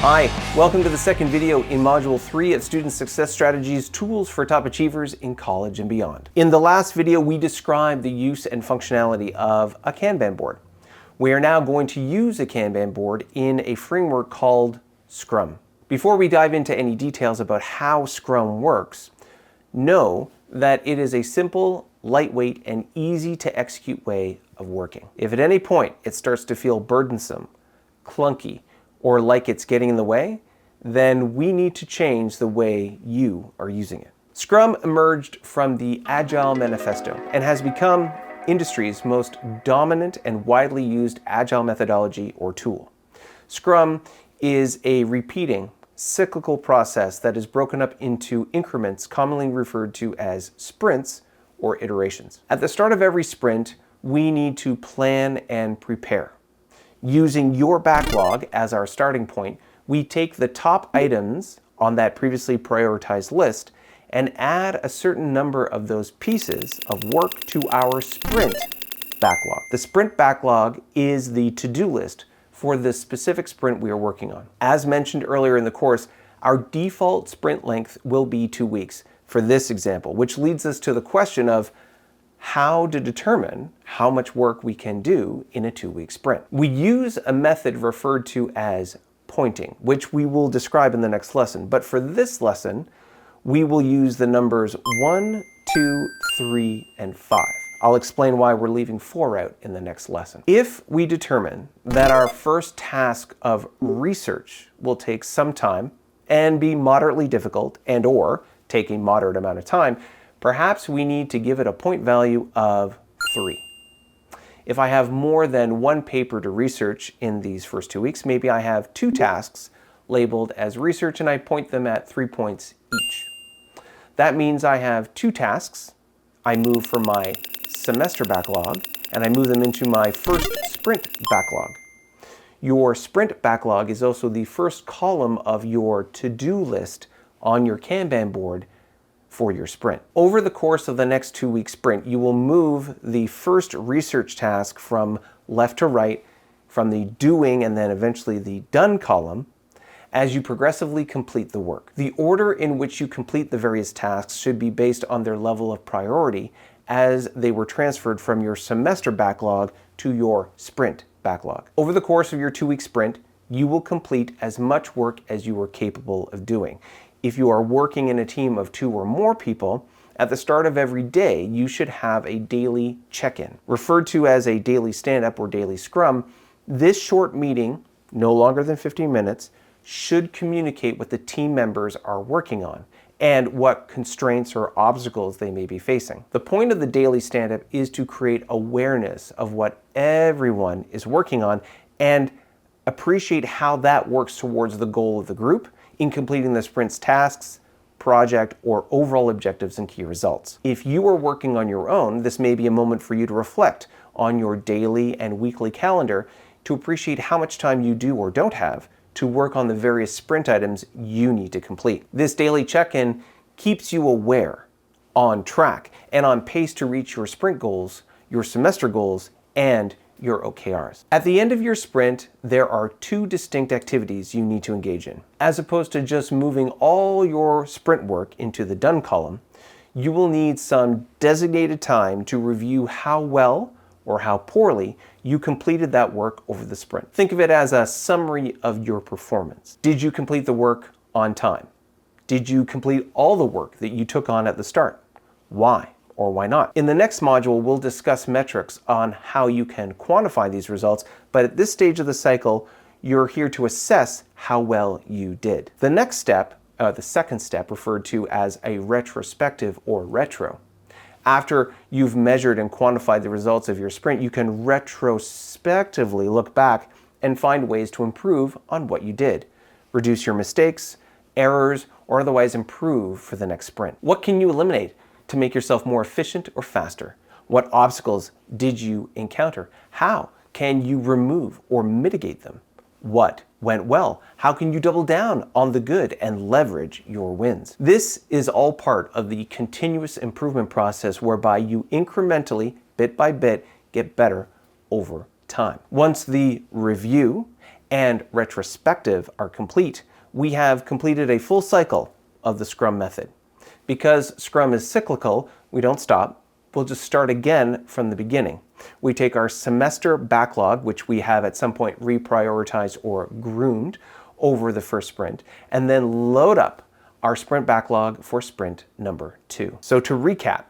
Hi, welcome to the second video in Module 3 of Student Success Strategies, Tools for Top Achievers in College and Beyond. In the last video, we described the use and functionality of a Kanban board. We are now going to use a Kanban board in a framework called Scrum. Before we dive into any details about how Scrum works, know that it is a simple, lightweight, and easy to execute way of working. If at any point it starts to feel burdensome, clunky, or like it's getting in the way, then we need to change the way you are using it. Scrum emerged from the Agile Manifesto and has become industry's most dominant and widely used agile methodology or tool. Scrum is a repeating, cyclical process that is broken up into increments commonly referred to as sprints or iterations. At the start of every sprint, we need to plan and prepare. Using your backlog as our starting point, we take the top items on that previously prioritized list and add a certain number of those pieces of work to our sprint backlog. The sprint backlog is the to-do list for the specific sprint we are working on. As mentioned earlier in the course, our default sprint length will be 2 weeks for this example, which leads us to the question of how to determine how much work we can do in a 2-week sprint. We use a method referred to as pointing, which we will describe in the next lesson. But for this lesson, we will use the numbers 1, 2, 3, and 5. I'll explain why we're leaving 4 out in the next lesson. If we determine that our first task of research will take some time and be moderately difficult and/or take a moderate amount of time, perhaps we need to give it a point value of 3. If I have more than one paper to research in these first 2 weeks, maybe I have 2 tasks labeled as research and I point them at 3 points each. That means I have 2 tasks. I move from my semester backlog and I move them into my first sprint backlog. Your sprint backlog is also the first column of your to-do list on your Kanban board for your sprint. Over the course of the next 2-week sprint, you will move the first research task from left to right, from the doing and then eventually the done column, as you progressively complete the work. The order in which you complete the various tasks should be based on their level of priority as they were transferred from your semester backlog to your sprint backlog. Over the course of your 2-week sprint, you will complete as much work as you are capable of doing. If you are working in a team of 2 or more people, at the start of every day, you should have a daily check-in. Referred to as a daily stand-up or daily scrum, this short meeting, no longer than 15 minutes, should communicate what the team members are working on and what constraints or obstacles they may be facing. The point of the daily stand-up is to create awareness of what everyone is working on and appreciate how that works towards the goal of the group in completing the sprint's tasks, project, or overall objectives and key results. If you are working on your own, this may be a moment for you to reflect on your daily and weekly calendar to appreciate how much time you do or don't have to work on the various sprint items you need to complete. This daily check-in keeps you aware, on track, and on pace to reach your sprint goals, your semester goals, and your OKRs. At the end of your sprint, there are 2 distinct activities you need to engage in. As opposed to just moving all your sprint work into the done column, you will need some designated time to review how well or how poorly you completed that work over the sprint. Think of it as a summary of your performance. Did you complete the work on time? Did you complete all the work that you took on at the start? Why? Or why not? In the next module, we'll discuss metrics on how you can quantify these results, but at this stage of the cycle, you're here to assess how well you did. The next step, the second step, referred to as a retrospective or retro. After you've measured and quantified the results of your sprint, you can retrospectively look back and find ways to improve on what you did. Reduce your mistakes, errors, or otherwise improve for the next sprint. What can you eliminate to make yourself more efficient or faster? What obstacles did you encounter? How can you remove or mitigate them? What went well? How can you double down on the good and leverage your wins? This is all part of the continuous improvement process whereby you incrementally, bit by bit, get better over time. Once the review and retrospective are complete, we have completed a full cycle of the Scrum method. Because Scrum is cyclical, we don't stop. We'll just start again from the beginning. We take our semester backlog, which we have at some point reprioritized or groomed over the first sprint, and then load up our sprint backlog for sprint number 2. So to recap,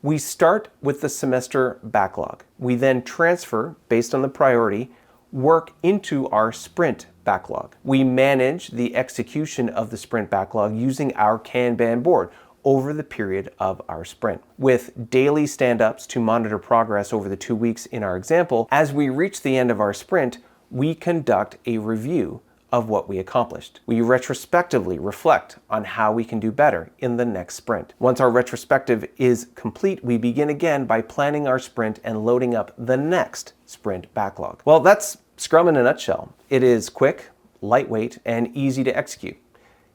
we start with the semester backlog. We then transfer, based on the priority, work into our sprint backlog. We manage the execution of the sprint backlog using our Kanban board over the period of our sprint, with daily stand-ups to monitor progress over the 2 weeks in our example. As we reach the end of our sprint, we conduct a review of what we accomplished. We retrospectively reflect on how we can do better in the next sprint. Once our retrospective is complete, we begin again by planning our sprint and loading up the next sprint backlog. Well, that's Scrum in a nutshell. It is quick, lightweight, and easy to execute.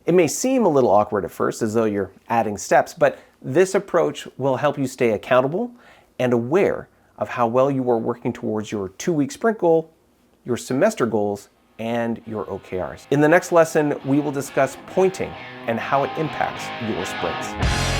It may seem a little awkward at first, as though you're adding steps, but this approach will help you stay accountable and aware of how well you are working towards your 2-week sprint goal, your semester goals, and your OKRs. In the next lesson, we will discuss pointing and how it impacts your sprints.